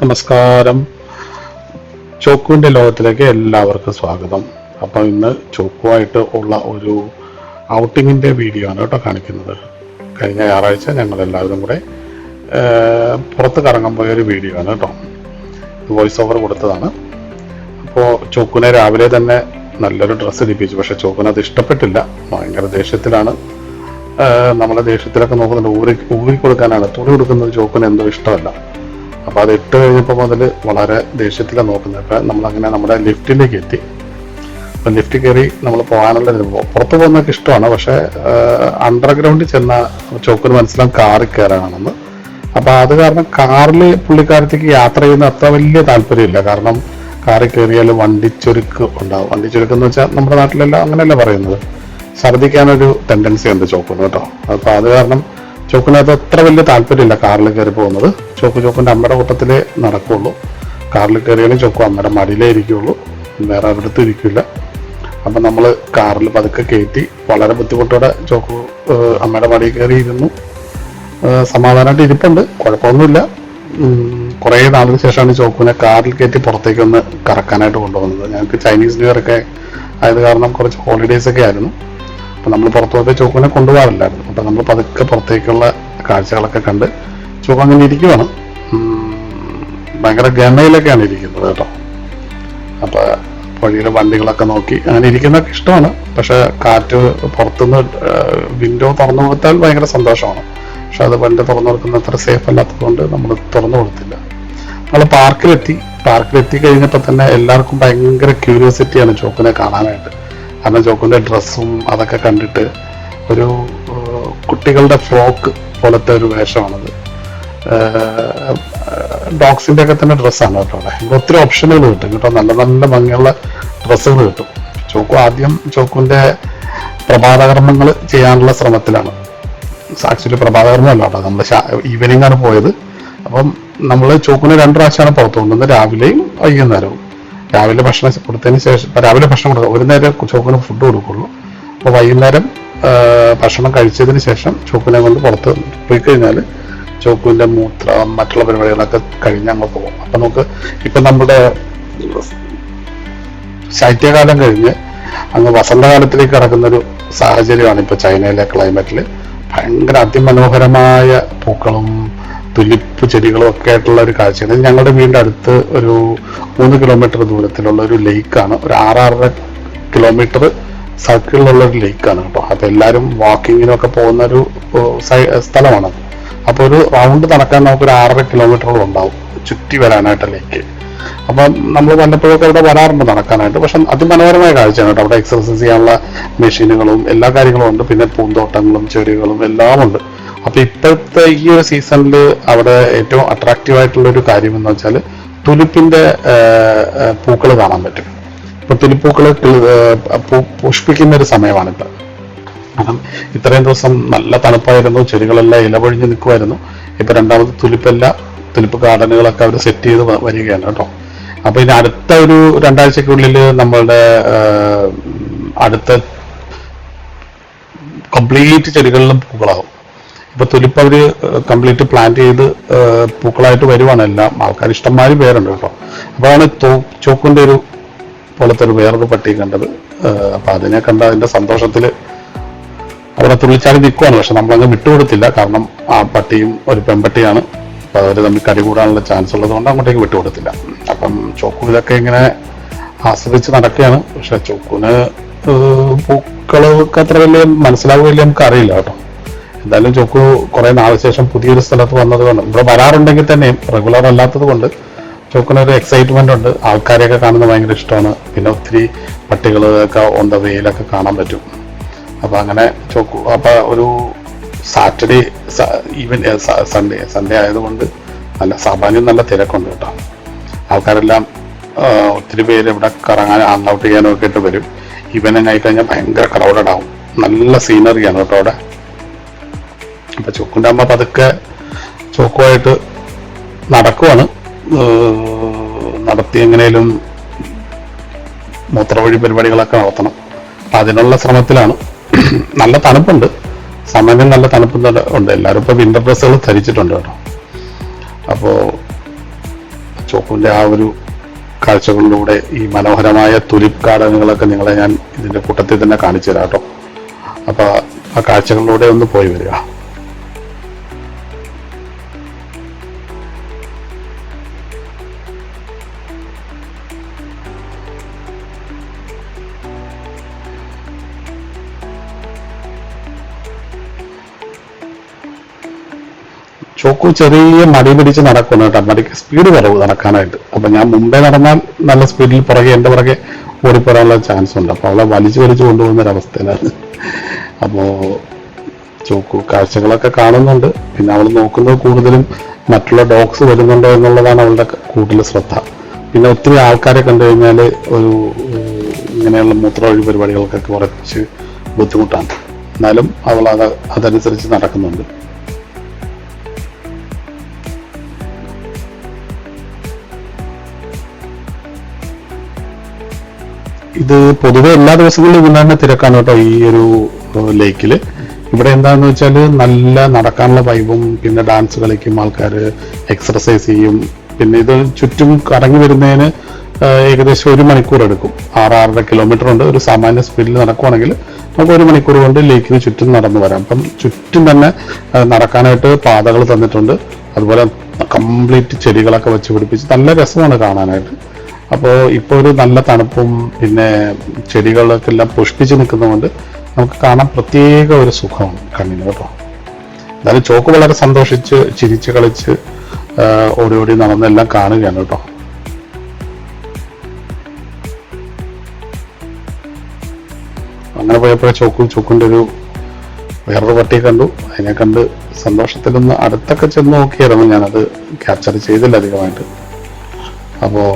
നമസ്കാരം. ചോക്കുവിൻ്റെ ലോകത്തിലേക്ക് എല്ലാവർക്കും സ്വാഗതം. അപ്പോൾ ഇന്ന് ചോക്കുവായിട്ട് ഉള്ള ഒരു ഔട്ടിങ്ങിൻ്റെ വീഡിയോ ആണ് കേട്ടോ കാണിക്കുന്നത്. കഴിഞ്ഞ ഞായറാഴ്ച ഞങ്ങൾ എല്ലാവരും കൂടെ പുറത്ത് കറങ്ങാൻ പോയൊരു വീഡിയോ ആണ് കേട്ടോ. വോയിസ് ഓവർ കൊടുത്തതാണ്. അപ്പോൾ ചോക്കുവിനെ രാവിലെ തന്നെ നല്ലൊരു ഡ്രസ്സ് ഇടിപ്പിച്ചു. പക്ഷെ ചോക്കുവിന് അത് ഇഷ്ടപ്പെട്ടില്ല. ഭയങ്കര ദേഷ്യത്തിലാണ്. നമ്മളെ ദേഷ്യത്തിലൊക്കെ നോക്കുന്നുണ്ട്. ഊരി കൊടുക്കാനാണ്. തുണി കൊടുക്കുന്നത് ചോക്കുവിന് എന്തോ ഇഷ്ടമല്ല. അപ്പോൾ അത് ഇട്ട് കഴിഞ്ഞപ്പോൾ മുതൽ വളരെ ദേഷ്യത്തിലാണ് നോക്കുന്നത്. അപ്പം നമ്മളങ്ങനെ നമ്മുടെ ലിഫ്റ്റിലേക്ക് എത്തി. അപ്പം ലിഫ്റ്റിൽ കയറി നമ്മൾ പോകാനുള്ള പുറത്ത് പോകുന്നതൊക്കെ ഇഷ്ടമാണ്. പക്ഷേ അണ്ടർഗ്രൗണ്ടിൽ ചെന്ന ചോക്കിന് മനസ്സിലാവും കാറിൽ കയറാനാണെന്ന്. അപ്പോൾ അത് കാരണം കാറിൽ പുള്ളിക്കാരത്തേക്ക് യാത്ര ചെയ്യുന്ന അത്ര വലിയ താല്പര്യമില്ല. കാരണം കാറിൽ കയറിയാൽ വണ്ടിച്ചൊരുക്ക് ഉണ്ടാവും. വണ്ടിച്ചൊരുക്ക് എന്ന് വെച്ചാൽ നമ്മുടെ നാട്ടിലെല്ലാം അങ്ങനെയല്ല പറയുന്നത്. ഛർദ്ദിക്കാനൊരു ടെൻഡൻസി ഉണ്ട് ചോക്കിന് കേട്ടോ. അപ്പോൾ അത് കാരണം ചോക്കിനകത്ത് അത്ര വലിയ താല്പര്യമില്ല കാറിൽ കയറി പോകുന്നത്. ചോക്കിൻ്റെ അമ്മയുടെ കൂട്ടത്തിലേ നടക്കുള്ളൂ. കാറിൽ കയറിയാലും ചോക്കു അമ്മയുടെ മടിയിലേ ഇരിക്കുകയുള്ളൂ, വേറെ ഒരിടത്തും ഇരിക്കില്ല. അപ്പം നമ്മൾ കാറിൽ പതുക്കെ കയറ്റി വളരെ ബുദ്ധിമുട്ടോടെ ചോക്കു അമ്മയുടെ മടിയിൽ കയറി ഇരുന്നു. സമാധാനമായിട്ട് ഇരിപ്പുണ്ട്, കുഴപ്പമൊന്നുമില്ല. കുറേ നാളിന് ശേഷമാണ് ചോക്കുവിനെ കാറിൽ കയറ്റി പുറത്തേക്കൊന്ന് കറക്കാനായിട്ട് കൊണ്ടുപോകുന്നത്. ഞങ്ങൾക്ക് ചൈനീസ് ന്യൂ ഇയർ ഒക്കെ ആയത് കാരണം കുറച്ച് ഹോളിഡേയ്സ് ഒക്കെ ആയിരുന്നു. അപ്പം നമ്മൾ പുറത്തു പോയപ്പോൾ ചോക്കുവിനെ കൊണ്ടുപോകാറില്ലായിരുന്നു. അപ്പം നമ്മൾ പതുക്കെ പുറത്തേക്കുള്ള കാഴ്ചകളൊക്കെ കണ്ട് ചോക്ക് അങ്ങനെ ഇരിക്കുവാണ്. ഭയങ്കര ഗമയിലൊക്കെയാണ് ഇരിക്കുന്നത് കേട്ടോ. അപ്പം വഴിയിലെ വണ്ടികളൊക്കെ നോക്കി അങ്ങനെ ഇരിക്കുന്നതൊക്കെ ഇഷ്ടമാണ്. പക്ഷെ കാറ്റ് പുറത്തുനിന്ന് വിൻഡോ തുറന്നു കൊടുത്താൽ ഭയങ്കര സന്തോഷമാണ്. പക്ഷെ അത് വണ്ടി തുറന്നു കൊടുക്കുന്ന അത്ര സേഫ് അല്ലാത്തത് കൊണ്ട് നമ്മൾ തുറന്നു കൊടുത്തില്ല. നമ്മൾ പാർക്കിലെത്തി കഴിഞ്ഞപ്പോൾ തന്നെ എല്ലാവർക്കും ഭയങ്കര ക്യൂരിയോസിറ്റിയാണ് ചോക്കിനെ കാണാനായിട്ട്. കാരണം ചോക്കിൻ്റെ ഡ്രസ്സും അതൊക്കെ കണ്ടിട്ട് ഒരു കുട്ടികളുടെ ഫ്രോക്ക് പോലത്തെ ഒരു വേഷമാണത്. ഡോഗ്സിൻ്റെ ഒക്കെ തന്നെ ഡ്രസ്സാണ് കേട്ടോ. അവിടെ ഒത്തിരി ഓപ്ഷനുകൾ കിട്ടും കേട്ടോ. നല്ല നല്ല ഭംഗിയുള്ള ഡ്രസ്സുകൾ കിട്ടും. ആദ്യം ചോക്കിൻ്റെ പ്രഭാതകർമ്മങ്ങൾ ചെയ്യാനുള്ള ശ്രമത്തിലാണ്. ആക്ച്വലി പ്രഭാതകർമ്മമല്ല കേട്ടോ, നമ്മൾ ഈവനിങ് ആണ് പോയത്. അപ്പം നമ്മൾ ചോക്കിന് 2 പ്രാവശ്യമാണ് പുറത്തു കൊണ്ടുവന്നത്, രാവിലെയും വൈകുന്നേരവും. രാവിലെ ഭക്ഷണം കൊടുത്തതിന് ശേഷം, രാവിലെ ഭക്ഷണം കൊടുക്കുക, ഒരു നേരം ചോക്കിന് ഫുഡ് കൊടുക്കുള്ളൂ. അപ്പോൾ വൈകുന്നേരം ഭക്ഷണം കഴിച്ചതിന് ശേഷം ചോക്കിനെ കൊണ്ട് പുറത്ത് പോയി കഴിഞ്ഞാൽ ചോക്കിൻ്റെ മൂത്രം മറ്റുള്ള പരിപാടികളൊക്കെ കഴിഞ്ഞ് അങ്ങ് പോകും. അപ്പം നമുക്ക് ഇപ്പം നമ്മുടെ ശൈത്യകാലം കഴിഞ്ഞ് അങ്ങ് വസന്തകാലത്തിലേക്ക് കടക്കുന്നൊരു സാഹചര്യമാണ് ഇപ്പോൾ ചൈനയിലെ ക്ലൈമറ്റിൽ. ഭയങ്കര അതിമനോഹരമായ പൂക്കളും തുലിപ്പ് ചെടികളും ഒക്കെ ആയിട്ടുള്ള ഒരു കാഴ്ചയാണ്. ഞങ്ങളുടെ വീടിൻ്റെ അടുത്ത് ഒരു 3 കിലോമീറ്റർ ദൂരത്തിലുള്ള ഒരു ലേക്കാണ്. ഒരു 6-6.5 കിലോമീറ്റർ സർക്കിളിലുള്ള ഒരു ലേക്കാണ് കേട്ടോ. അപ്പോൾ എല്ലാവരും വാക്കിങ്ങിനൊക്കെ പോകുന്ന ഒരു സ്ഥലമാണ്. അപ്പോൾ ഒരു റൗണ്ട് നടക്കാൻ നമുക്ക് ഒരു 6.5 കിലോമീറ്ററോളം ഉണ്ടാവും ചുറ്റി വരാനായിട്ട് ലേക്ക്. അപ്പം നമ്മൾ വല്ലപ്പോഴൊക്കെ അവിടെ വരാറുണ്ട് നടക്കാനായിട്ട്. പക്ഷെ അതിമനോഹരമായ കാഴ്ചയാണ് കേട്ടോ. അവിടെ എക്സർസൈസ് ചെയ്യാനുള്ള മെഷീനുകളും എല്ലാ കാര്യങ്ങളും ഉണ്ട്. പിന്നെ പൂന്തോട്ടങ്ങളും ചെടികളും എല്ലാം ഉണ്ട്. അപ്പൊ ഇപ്പോഴത്തെ ഈ ഒരു സീസണിൽ അവിടെ ഏറ്റവും അട്രാക്റ്റീവ് ആയിട്ടുള്ള ഒരു കാര്യം എന്ന് വെച്ചാൽ തുലിപ്പിന്റെ പൂക്കൾ കാണാൻ പറ്റും. ഇപ്പൊ തുലിപ്പൂക്കൾ പുഷ്പിക്കുന്ന ഒരു സമയമാണിപ്പോൾ. കാരണം ഇത്രയും ദിവസം നല്ല തണുപ്പായിരുന്നു, ചെടികളെല്ലാം ഇലപൊഴിഞ്ഞ് നിൽക്കുമായിരുന്നു. ഇപ്പൊ രണ്ടാമത് തുലിപ്പ് ഗാർഡനുകളൊക്കെ അവർ സെറ്റ് ചെയ്ത് വരികയാണ് കേട്ടോ. അപ്പൊ ഇനി അടുത്ത ഒരു 2 ആഴ്ചക്കുള്ളിൽ നമ്മളുടെ അടുത്ത കംപ്ലീറ്റ് ചെടികളിലും പൂക്കളാകും. ഇപ്പൊ തുലിപ്പ് അവര് കംപ്ലീറ്റ് പ്ലാന്റ് ചെയ്ത് പൂക്കളായിട്ട് വരുവാണ്. എല്ലാം ആൾക്കാർ ഇഷ്ടംമാതിരി പേരുണ്ട് കേട്ടോ. അപ്പോഴാണ് ചോക്കിന്റെ ഒരു പോലത്തെ ഒരു വേറൊരു പട്ടി കണ്ടത്. അപ്പൊ അതിനെ കണ്ട അതിന്റെ സന്തോഷത്തിൽ അവിടെ തുള്ളിച്ചാടി നിൽക്കുവാണ്. പക്ഷെ നമ്മളങ്ങ് വിട്ടുകൊടുത്തില്ല. കാരണം ആ പട്ടിയും ഒരു പെൺപട്ടിയാണ്. അപ്പൊ അവർ തമ്മിൽ കടി കൂടാനുള്ള ചാൻസ് ഉള്ളത് കൊണ്ട് അങ്ങോട്ടേക്ക് വിട്ടുകൊടുത്തില്ല. അപ്പം ചോക്കു ഇതൊക്കെ ഇങ്ങനെ ആസ്വദിച്ച് നടക്കുകയാണ്. പക്ഷെ ചോക്കുന് പൂക്കളൊക്കെ അത്ര വലിയ മനസ്സിലാവുകയില്ല, നമുക്ക് അറിയില്ല കേട്ടോ. എന്തായാലും ചോക്കു കുറെ നാളെ ശേഷം പുതിയൊരു സ്ഥലത്ത് വന്നത് കൊണ്ട്, ഇവിടെ വരാറുണ്ടെങ്കിൽ തന്നെയും റെഗുലർ അല്ലാത്തത് കൊണ്ട് ചോക്കിനൊരു എക്സൈറ്റ്മെന്റ് ഉണ്ട്. ആൾക്കാരെയൊക്കെ കാണുന്നത് ഭയങ്കര ഇഷ്ടമാണ്. പിന്നെ ഒത്തിരി പട്ടികളൊക്കെ ഓൺ ദ വേയിലൊക്കെ കാണാൻ പറ്റും. അപ്പൊ അങ്ങനെ ചോക്കു അപ്പൊ ഒരു സാറ്റർഡേ സൺഡേ ആയതുകൊണ്ട് സാമാന്യം നല്ല തിരക്കുണ്ട് കേട്ടോ. ആൾക്കാരെല്ലാം ഒത്തിരി പേര് ഇവിടെ കറങ്ങാൻ ഹാങ് ഔട്ട് ചെയ്യാനും ഒക്കെ ആയിട്ട് വരും. ഈവനിങ് ആയിക്കഴിഞ്ഞാൽ ഭയങ്കര ക്രൗഡഡ് ആവും. നല്ല സീനറിയാണ് കേട്ടോ അവിടെ. അപ്പൊ ചോക്കിൻ്റെ അമ്മ പതുക്കെ ചോക്കുമായിട്ട് നടക്കുവാണ്. നടത്തി എങ്ങനെയും മൂത്രവഴി പരിപാടികളൊക്കെ നടത്തണം. അപ്പൊ അതിനുള്ള ശ്രമത്തിലാണ്. നല്ല തണുപ്പുണ്ട്, സമയം നല്ല തണുപ്പുണ്ട്. എല്ലാവരും ഇപ്പൊ വിന്റർ ഡ്രസ്സുകൾ ധരിച്ചിട്ടുണ്ട് കേട്ടോ. അപ്പോൾ ചോക്കുവിൻ്റെ ആ ഒരു കാഴ്ചകളിലൂടെ ഈ മനോഹരമായ തുലിപ് ഗാർഡനുകളൊക്കെ നിങ്ങളെ ഞാൻ ഇതിൻ്റെ കൂട്ടത്തിൽ തന്നെ കാണിച്ചു തരാം കേട്ടോ. അപ്പോൾ ആ കാഴ്ചകളിലൂടെ ഒന്ന് പോയി വരിക. ചോക്കു ചെറിയ മടി പിടിച്ച് നടക്കുന്നു കേട്ടോ. മടിക്ക് സ്പീഡ് കുറവ് നടക്കാനായിട്ട്. അപ്പൊ ഞാൻ മുമ്പേ നടന്നാൽ നല്ല സ്പീഡിൽ പുറകെ എൻ്റെ പുറകെ ഓടിപ്പോരാനുള്ള ചാൻസ് ഉണ്ട്. അപ്പൊ അവളെ വലിച്ചു കൊണ്ടുപോകുന്ന ഒരവസ്ഥയിലാണ്. അപ്പോ ചോക്കു കാഴ്ചകളൊക്കെ കാണുന്നുണ്ട്. പിന്നെ അവൾ നോക്കുന്നത് കൂടുതലും മറ്റുള്ള ഡോഗ്സ് വരുന്നുണ്ടോ എന്നുള്ളതാണ് അവളുടെ കൂടുതൽ ശ്രദ്ധ. പിന്നെ ഒത്തിരി ആൾക്കാരെ കണ്ടു കഴിഞ്ഞാൽ ഒരു ഇങ്ങനെയുള്ള മൂത്രവഴി പരിപാടികൾക്കൊക്കെ കുറച്ച് ബുദ്ധിമുട്ടാണ്. എന്നാലും അവൾ അതനുസരിച്ച് നടക്കുന്നുണ്ട്. ഇത് പൊതുവെ എല്ലാ ദിവസങ്ങളിലും ഇങ്ങനെ തന്നെ തിരക്കാണ് കേട്ടോ ഈ ഒരു ലേക്കില്. ഇവിടെ എന്താന്ന് വെച്ചാൽ നല്ല നടക്കാനുള്ള വൈബും പിന്നെ ഡാൻസ് കളിക്കും ആൾക്കാർ, എക്സർസൈസ് ചെയ്യും. പിന്നെ ഇത് ചുറ്റും കറങ്ങി വരുന്നതിന് ഏകദേശം 1 മണിക്കൂർ എടുക്കും. 6-6.5 കിലോമീറ്റർ ഉണ്ട്. ഒരു സാമാന്യ സ്പീഡിൽ നടക്കുവാണെങ്കിൽ നമുക്ക് 1 മണിക്കൂർ കൊണ്ട് ലേക്കിന് ചുറ്റും നടന്നു വരാം. അപ്പം ചുറ്റും തന്നെ നടക്കാനായിട്ട് പാതകൾ തന്നിട്ടുണ്ട്. അതുപോലെ കംപ്ലീറ്റ് ചെടികളൊക്കെ വെച്ച് പിടിപ്പിച്ച് നല്ല രസമാണ് കാണാനായിട്ട്. അപ്പോൾ ഇപ്പോൾ ഒരു നല്ല തണുപ്പും പിന്നെ ചെടികളൊക്കെ എല്ലാം പുഷ്പിച്ച് നിൽക്കുന്നതുകൊണ്ട് നമുക്ക് കാണാൻ പ്രത്യേക ഒരു സുഖമാണ് കണ്ണിന് കേട്ടോ. എന്നാലും ചോക്ക് വളരെ സന്തോഷിച്ച് ചിരിച്ച് കളിച്ച് ഓടി ഓടി നടന്നെല്ലാം കാണുകയാണ് കേട്ടോ. അങ്ങനെ പോയപ്പോഴേ ചോക്കിൻ്റെ ഒരു വേറൊരു പട്ടിയെ കണ്ടു. അതിനെ കണ്ട് സന്തോഷത്തിലൊന്ന് അടുത്തൊക്കെ ചെന്ന് നോക്കിയായിരുന്നു. ഞാനത് ക്യാപ്ചർ ചെയ്തില്ല അധികമായിട്ട്. അപ്പോൾ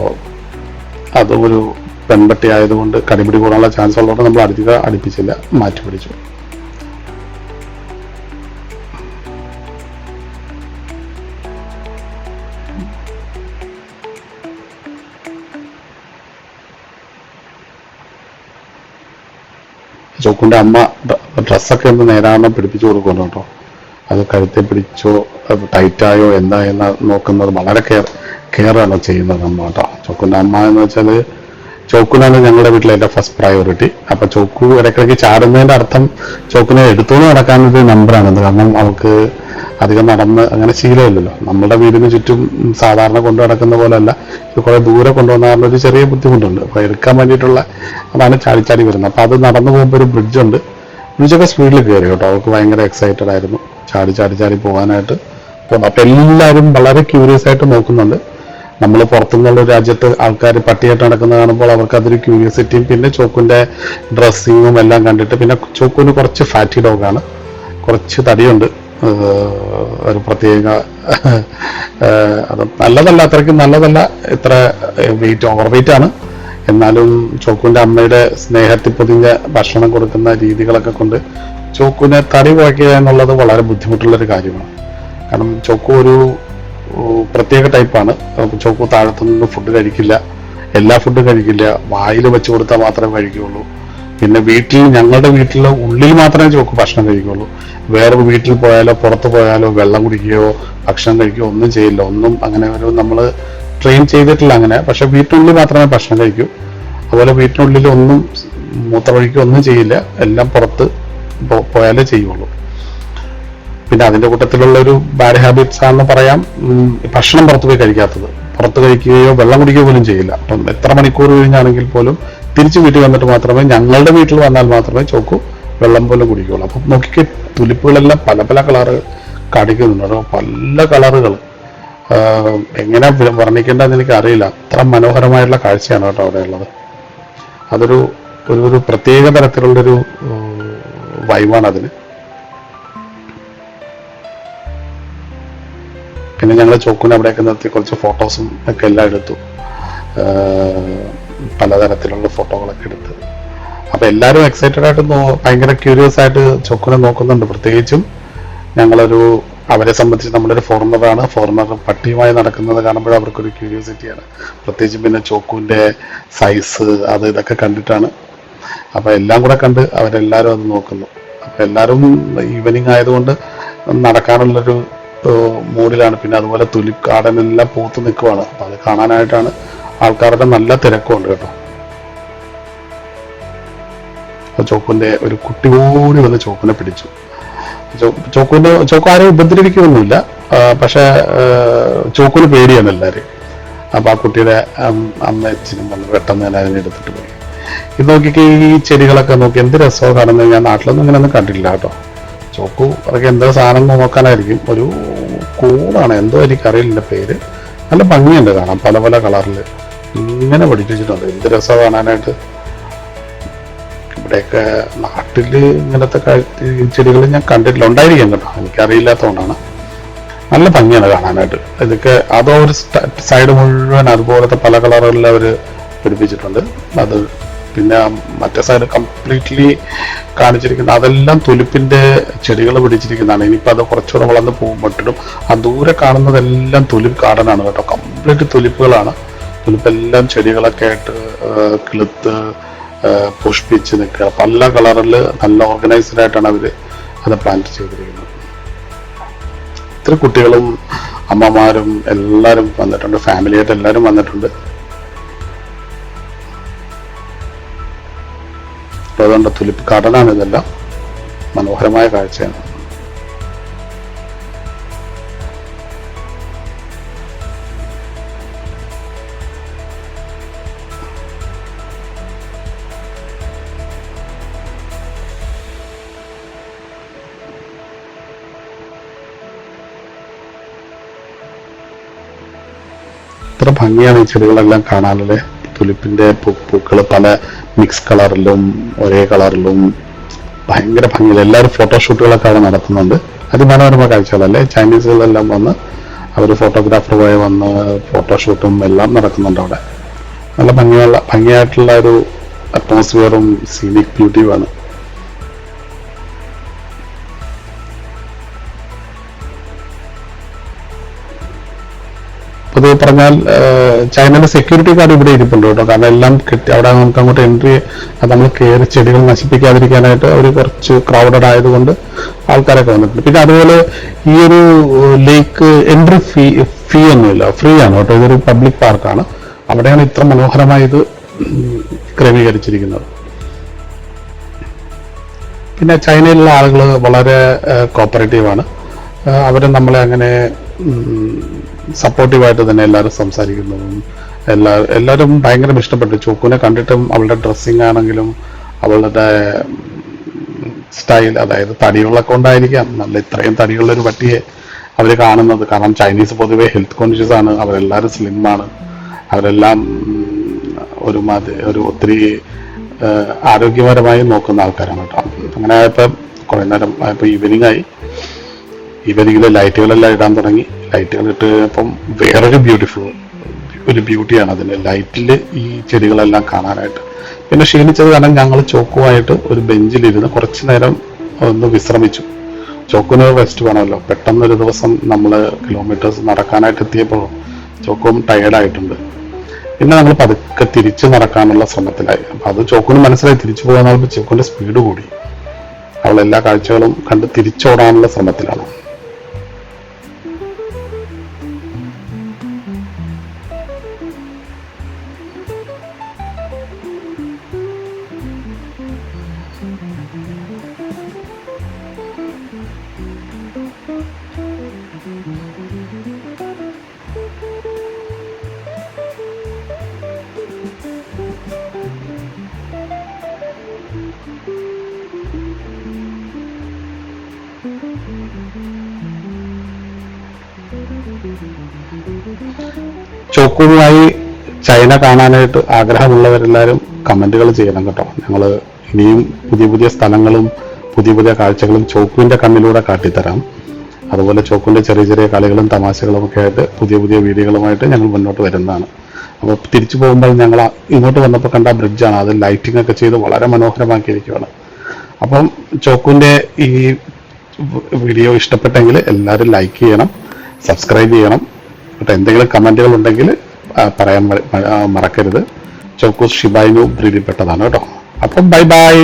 അതും ഒരു പെൺപട്ടി ആയതുകൊണ്ട് കടിപിടി കൂടാനുള്ള ചാൻസ് ഉള്ളതുകൊണ്ട് നമ്മൾ അടുപ്പിച്ചില്ല, മാറ്റി പിടിച്ചു. ചോക്കുൻ്റെ അമ്മ ഡ്രസ്സൊക്കെ ഒന്ന് നേരാവണ്ണം പിടിപ്പിച്ചു കൊടുക്കുമല്ലോ കേട്ടോ. അത് കഴുത്തെ പിടിച്ചോ ടൈറ്റായോ എന്താ എന്ന് നോക്കുന്നത് വളരെ കെയറാണ് ചെയ്യുന്നത് അമ്മ കേട്ടോ. ചോക്കുൻ്റെ അമ്മ എന്ന് വെച്ചാൽ ചോക്കുനാണ് ഞങ്ങളുടെ വീട്ടിലെ എൻ്റെ ഫസ്റ്റ് പ്രയോറിറ്റി. അപ്പൊ ചോക്കു ഇടയ്ക്കിടയ്ക്ക് ചാടുന്നതിന്റെ അർത്ഥം ചോക്കിനെ എടുത്തുകൊണ്ട് നടക്കാനൊരു നമ്പറാണത്. കാരണം അവൾക്ക് അധികം നടന്ന് അങ്ങനെ ശീലമില്ലല്ലോ. നമ്മുടെ വീടിന് ചുറ്റും സാധാരണ കൊണ്ടു നടക്കുന്ന പോലെയല്ല, ഇത് കുറെ ദൂരെ കൊണ്ടുവന്ന ഒരു ചെറിയ ബുദ്ധിമുട്ടുണ്ട്. അപ്പൊ എടുക്കാൻ വേണ്ടിയിട്ടുള്ള അതാണ് ചാടി വരുന്നത്. അപ്പൊ അത് നടന്നു പോകുമ്പോൾ ഒരു ബ്രിഡ്ജുണ്ട്. ബ്രിഡ്ജൊക്കെ സ്പീഡിൽ കയറി കേട്ടോ. അവൾക്ക് ഭയങ്കര എക്സൈറ്റഡ് ആയിരുന്നു ചാടി പോകാനായിട്ട് പോകുന്നത്. അപ്പൊ എല്ലാവരും വളരെ ക്യൂരിയസ് ആയിട്ട് നോക്കുന്നുണ്ട്. നമ്മൾ പുറത്തുനിന്നുള്ള രാജ്യത്ത് ആൾക്കാർ പട്ടിയായിട്ട് നടക്കുന്നത് കാണുമ്പോൾ അവർക്ക് അതൊരു ക്യൂരിയോസിറ്റിയും പിന്നെ ചോക്കിന്റെ ഡ്രസ്സിങ്ങും എല്ലാം കണ്ടിട്ട്, പിന്നെ ചോക്കിന് കുറച്ച് ഫാറ്റി ഡോഗാണ്, കുറച്ച് തടിയുണ്ട്, ഒരു പ്രത്യേക അത് നല്ലതല്ല, അത്രയ്ക്ക് നല്ലതല്ല, ഇത്ര ഓവർ വെയിറ്റ് ആണ്. എന്നാലും ചോക്കിന്റെ അമ്മയുടെ സ്നേഹത്തിൽ പൊതിഞ്ഞ ഭക്ഷണം കൊടുക്കുന്ന രീതികളൊക്കെ കൊണ്ട് ചോക്കിനെ തടി കുറയ്ക്കുക എന്നുള്ളത് വളരെ ബുദ്ധിമുട്ടുള്ളൊരു കാര്യമാണ്. കാരണം ചോക്കു ഒരു പ്രത്യേക ടൈപ്പാണ്. ചോക്കു താഴത്തുനിന്ന് ഫുഡ് കഴിക്കില്ല, എല്ലാ ഫുഡും കഴിക്കില്ല, വായിൽ വെച്ച് കൊടുത്താൽ മാത്രമേ കഴിക്കുകയുള്ളൂ. പിന്നെ ഞങ്ങളുടെ വീട്ടിലെ ഉള്ളിൽ മാത്രമേ ചോക്ക് ഭക്ഷണം കഴിക്കുകയുള്ളൂ. വേറൊരു വീട്ടിൽ പോയാലോ പുറത്ത് പോയാലോ വെള്ളം കുടിക്കുകയോ ഭക്ഷണം കഴിക്കുകയോ ഒന്നും ചെയ്യില്ല. ഒന്നും അങ്ങനെ ഒരു നമ്മൾ ട്രെയിൻ ചെയ്തിട്ടില്ല അങ്ങനെ. പക്ഷെ വീട്ടിനുള്ളിൽ മാത്രമേ ഭക്ഷണം കഴിക്കൂ. അതുപോലെ വീട്ടിനുള്ളിൽ ഒന്നും മൂത്രമൊഴിക്കുകയോ ഒന്നും ചെയ്യില്ല, എല്ലാം പുറത്ത് പോയാലേ ചെയ്യുള്ളൂ. പിന്നെ അതിന്റെ കൂട്ടത്തിലുള്ള ഒരു ബാഡ് ഹാബിറ്റ്സ് ആണെന്ന് പറയാം, ഭക്ഷണം പുറത്ത് പോയി കഴിക്കാത്തത്. പുറത്ത് കഴിക്കുകയോ വെള്ളം കുടിക്കുകയോ പോലും ചെയ്യില്ല. അപ്പം എത്ര മണിക്കൂർ കഴിഞ്ഞാണെങ്കിൽ പോലും തിരിച്ച് വീട്ടിൽ വന്നിട്ട് മാത്രമേ, ഞങ്ങളുടെ വീട്ടിൽ വന്നാൽ മാത്രമേ ചോക്കു വെള്ളം പോലും കുടിക്കുകയുള്ളൂ. അപ്പം നോക്കിക്കേ, തുലിപ്പുകളെല്ലാം പല പല കളറ് കാണിക്കുന്നുണ്ട്, പല കളറുകൾ. എങ്ങനെ വർണ്ണിക്കേണ്ടതെന്ന് എനിക്ക് അറിയില്ല. അത്ര മനോഹരമായിട്ടുള്ള കാഴ്ചയാണ് കേട്ടോ അവിടെ ഉള്ളത്. അതൊരു ഒരു പ്രത്യേക തരത്തിലുള്ളൊരു വൈബാണ് അതിന്. പിന്നെ ഞങ്ങൾ ചോക്കിനെ അവിടെയൊക്കെ നിർത്തി കുറച്ച് ഫോട്ടോസും ഒക്കെ എല്ലാം എടുത്തു, പലതരത്തിലുള്ള ഫോട്ടോകളൊക്കെ എടുത്ത്. അപ്പൊ എല്ലാവരും എക്സൈറ്റഡ് ആയിട്ട് ഭയങ്കര ക്യൂരിയസ് ആയിട്ട് ചോക്കിനെ നോക്കുന്നുണ്ട്. പ്രത്യേകിച്ചും അവരെ സംബന്ധിച്ച് നമ്മളൊരു ഫോറിനറാണ്. ഫോറിനർ പട്ടിയുമായി നടക്കുന്നത് കാണുമ്പോൾ അവർക്കൊരു ക്യൂരിയോസിറ്റിയാണ്. പ്രത്യേകിച്ചും പിന്നെ ചോക്കുവിന്റെ സൈസ് അത് ഇതൊക്കെ കണ്ടിട്ടാണ്. അപ്പൊ എല്ലാം കൂടെ കണ്ട് അവരെല്ലാവരും അത് നോക്കുന്നു. അപ്പൊ എല്ലാവരും ഈവനിങ് ആയതുകൊണ്ട് നടക്കാനുള്ളൊരു മൂഡിലാണ്. പിന്നെ അതുപോലെ തുലിപ് ഗാർഡൻ എല്ലാം പൂത്ത് നിൽക്കുവാണ്. അപ്പം അത് കാണാനായിട്ടാണ് ആൾക്കാരുടെ നല്ല തിരക്കുണ്ട് കേട്ടോ. ചോക്കുവിന്റെ ഒരു കുട്ടി കൂടി വന്ന് ചോക്കുനെ പിടിച്ചു. ചോക്കു ആരെയും ഉപദ്രവിക്കുകയൊന്നുമില്ല, പക്ഷെ ചോക്കുന് പേടിയാണ് എല്ലാവരും. അപ്പൊ ആ കുട്ടിയുടെ അമ്മ അച്ഛനും വന്ന് പെട്ടെന്ന് തന്നെ അതിനെടുത്തിട്ട് പോയി. ഇത് നോക്കിക്ക് ഈ ചെടികളൊക്കെ നോക്കി എന്ത് രസമോ കാണുന്നത്. ഞാൻ നാട്ടിലൊന്നും ഇങ്ങനെയൊന്നും കണ്ടിട്ടില്ല കേട്ടോ. ചോക്കു അതൊക്കെ എന്തോ സാധനം നോക്കാനായിരിക്കും. ഒരു കൂടാണ്, എന്തോ എനിക്കറിയില്ല പേര്. നല്ല ഭംഗിയുണ്ട് കാണാൻ, പല പല കളറിൽ ഇങ്ങനെ പഠിപ്പിച്ചിട്ടുണ്ട്. എന്ത് രസം കാണാനായിട്ട്. ഇവിടെയൊക്കെ നാട്ടില് ഇങ്ങനത്തെ ചെടികൾ ഞാൻ കണ്ടിട്ടില്ല, ഉണ്ടായിരിക്കും കേട്ടോ, എനിക്കറിയില്ലാത്തതുകൊണ്ടാണ്. നല്ല ഭംഗിയാണ് കാണാനായിട്ട്. ഇതൊക്കെ അതോ ഒരു സൈഡ് മുഴുവൻ അതുപോലത്തെ പല കളറുകളിൽ അവർ പിടിപ്പിച്ചിട്ടുണ്ട്. അത് പിന്നെ മറ്റേ സൈഡ് കംപ്ലീറ്റ്ലി കാണിച്ചിരിക്കുന്ന അതെല്ലാം തുലിപ്പിന്റെ ചെടികൾ പിടിച്ചിരിക്കുന്നതാണ്. ഇനിയിപ്പോൾ അത് കുറച്ചുകൂടെ വളർന്ന് പോകുമ്പോട്ടിടും. ആ ദൂരെ കാണുന്നതെല്ലാം തുലിപ്പ് ഗാർഡനാണ് കേട്ടോ. കംപ്ലീറ്റ് തുലിപ്പുകളാണ്. തുലിപ്പെല്ലാം ചെടികളൊക്കെ ആയിട്ട് കിളുത്ത് പുഷ്പിച്ച് നിൽക്കുക. പല കളറിൽ നല്ല ഓർഗനൈസ്ഡ് ആയിട്ടാണ് അവർ അത് പ്ലാന്റ് ചെയ്തിരിക്കുന്നത്. ഇത്ര കുട്ടികളും അമ്മമാരും എല്ലാവരും വന്നിട്ടുണ്ട്, ഫാമിലിയായിട്ട് എല്ലാവരും വന്നിട്ടുണ്ട്. അതുകൊണ്ട് തുലിപ്പ് ഗാർഡനാണ് ഇതെല്ലാം. മനോഹരമായ കാഴ്ചയാണ്. ഇത്ര ഭംഗിയാണ് ഈ ചെടികളെല്ലാം കാണാനല്ലേ. തുലിപ്പിന്റെ പൂക്കൾ പല മിക്സ് കളറിലും ഒരേ കളറിലും ഭയങ്കര ഭംഗിയില്ല. എല്ലാവരും ഫോട്ടോഷൂട്ടുകളൊക്കെ അവിടെ നടത്തുന്നുണ്ട്. അതിമനോഹരമായ കാഴ്ചകളല്ലേ. ചൈനീസുകളെല്ലാം വന്ന് അവർ ഫോട്ടോഗ്രാഫറുമായി വന്ന് ഫോട്ടോഷൂട്ടും എല്ലാം നടക്കുന്നുണ്ട് അവിടെ. നല്ല ഭംഗിയായിട്ടുള്ള ഒരു അറ്റ്മോസ്ഫിയറും സീനിക് ബ്യൂട്ടിയുമാണ്. പൊതുവെ പറഞ്ഞാൽ ചൈനയുടെ സെക്യൂരിറ്റി ഗാർഡ് ഇവിടെ ഇരിപ്പുണ്ട് കേട്ടോ. കാരണം എല്ലാം കിട്ടി അവിടെ നമുക്ക് അങ്ങോട്ട് എൻട്രി നമ്മൾ കയറി ചെടികൾ നശിപ്പിക്കാതിരിക്കാനായിട്ട് അവർ കുറച്ച് ക്രൗഡഡ് ആയതുകൊണ്ട് ആൾക്കാരൊക്കെ വന്നിട്ടുണ്ട്. പിന്നെ അതുപോലെ ഈ ഒരു ലേക്ക് എൻട്രി ഫീ ഒന്നുമില്ല, ഫ്രീ ആണ് കേട്ടോ. ഇതൊരു പബ്ലിക് പാർക്കാണ്. അവിടെയാണ് ഇത്ര മനോഹരമായി ഇത് ക്രമീകരിച്ചിരിക്കുന്നത്. പിന്നെ ചൈനയിലുള്ള ആളുകൾ വളരെ കോപ്പറേറ്റീവാണ്. അവർ നമ്മളെ അങ്ങനെ സപ്പോർട്ടീവായിട്ട് തന്നെ എല്ലാവരും സംസാരിക്കുന്നതും എല്ലാവരും ഭയങ്കര ഇഷ്ടപ്പെട്ടു. ചോക്കുനെ കണ്ടിട്ടും അവളുടെ ഡ്രസ്സിങ് ആണെങ്കിലും അവളുടെ സ്റ്റൈൽ, അതായത് തടികളൊക്കെ കൊണ്ടായിരിക്കാം നല്ല ഇത്രയും തടിയുള്ള ഒരു പട്ടിയെ അവർ കാണുന്നത്. കാരണം ചൈനീസ് പൊതുവെ ഹെൽത്ത് കോൺഷ്യസ് ആണ്. അവരെല്ലാവരും സ്ലിമ്മാണ്. അവരെല്ലാം ഒരു ഒത്തിരി ആരോഗ്യപരമായി നോക്കുന്ന ആൾക്കാരാണ് കേട്ടോ. അങ്ങനെ ആയപ്പോൾ കുറേ നേരം ആയപ്പോൾ ഈവനിങ്ങിൽ ലൈറ്റുകളെല്ലാം ഇടാൻ തുടങ്ങി. ലൈറ്റുകൾ ഇട്ട് കഴിഞ്ഞപ്പം വേറൊരു ബ്യൂട്ടിയാണ് അതിന് ലൈറ്റിൽ ഈ ചെടികളെല്ലാം കാണാനായിട്ട്. പിന്നെ ക്ഷീണിച്ചത് കാരണം ഞങ്ങൾ ചോക്കുമായിട്ട് ഒരു ബെഞ്ചിലിരുന്ന് കുറച്ചു നേരം ഒന്ന് വിശ്രമിച്ചു. ചോക്കുന് റെസ്റ്റ് വേണമല്ലോ. പെട്ടെന്നൊരു ദിവസം നമ്മൾ കിലോമീറ്റേഴ്സ് നടക്കാനായിട്ട് എത്തിയപ്പോൾ ചോക്കും ടയേർഡായിട്ടുണ്ട്. പിന്നെ നമ്മൾ പതുക്കെ തിരിച്ചു നടക്കാനുള്ള ശ്രമത്തിലായി. അപ്പം അത് ചോക്കുന് മനസ്സിലായി. തിരിച്ചു പോകാൻ ചോക്കുന്റെ സ്പീഡ് കൂടി. അവൾ എല്ലാ കാഴ്ചകളും കണ്ട് തിരിച്ചോടാനുള്ള ശ്രമത്തിലാണ്. ചോക്കുമായി ചൈന കാണാനായിട്ട് ആഗ്രഹമുള്ളവരെല്ലാവരും കമന്റുകൾ ചെയ്യണം കേട്ടോ. ഞങ്ങൾ ഇനിയും പുതിയ പുതിയ സ്ഥലങ്ങളും പുതിയ പുതിയ കാഴ്ചകളും ചോക്കുവിന്റെ കണ്ണിലൂടെ കാട്ടിത്തരാം. അതുപോലെ ചോക്കുവിന്റെ ചെറിയ ചെറിയ കളികളും തമാശകളും ഒക്കെ ആയിട്ട് പുതിയ പുതിയ വീഡിയോകളുമായിട്ട് ഞങ്ങൾ മുന്നോട്ട് വരുന്നതാണ്. അപ്പോൾ തിരിച്ചു പോകുമ്പോൾ ഞങ്ങൾ ഇങ്ങോട്ട് വന്നപ്പോൾ കണ്ട ബ്രിഡ്ജാണ്. അത് ലൈറ്റിംഗ് ഒക്കെ ചെയ്ത് വളരെ മനോഹരമാക്കിയിരിക്കുകയാണ്. അപ്പം ചോക്കുവിന്റെ ഈ വീഡിയോ ഇഷ്ടപ്പെട്ടെങ്കിൽ എല്ലാവരും ലൈക്ക് ചെയ്യണം, സബ്സ്ക്രൈബ് ചെയ്യണം. എന്തെങ്കിലും കമന്റുകൾ ഉണ്ടെങ്കിൽ പറയാൻ മറക്കരുത്. ചോക്കു ഷിബായിനു ബ്രീഡിൽപ്പെട്ടതാണ് കേട്ടോ. അപ്പം ബൈ ബൈ.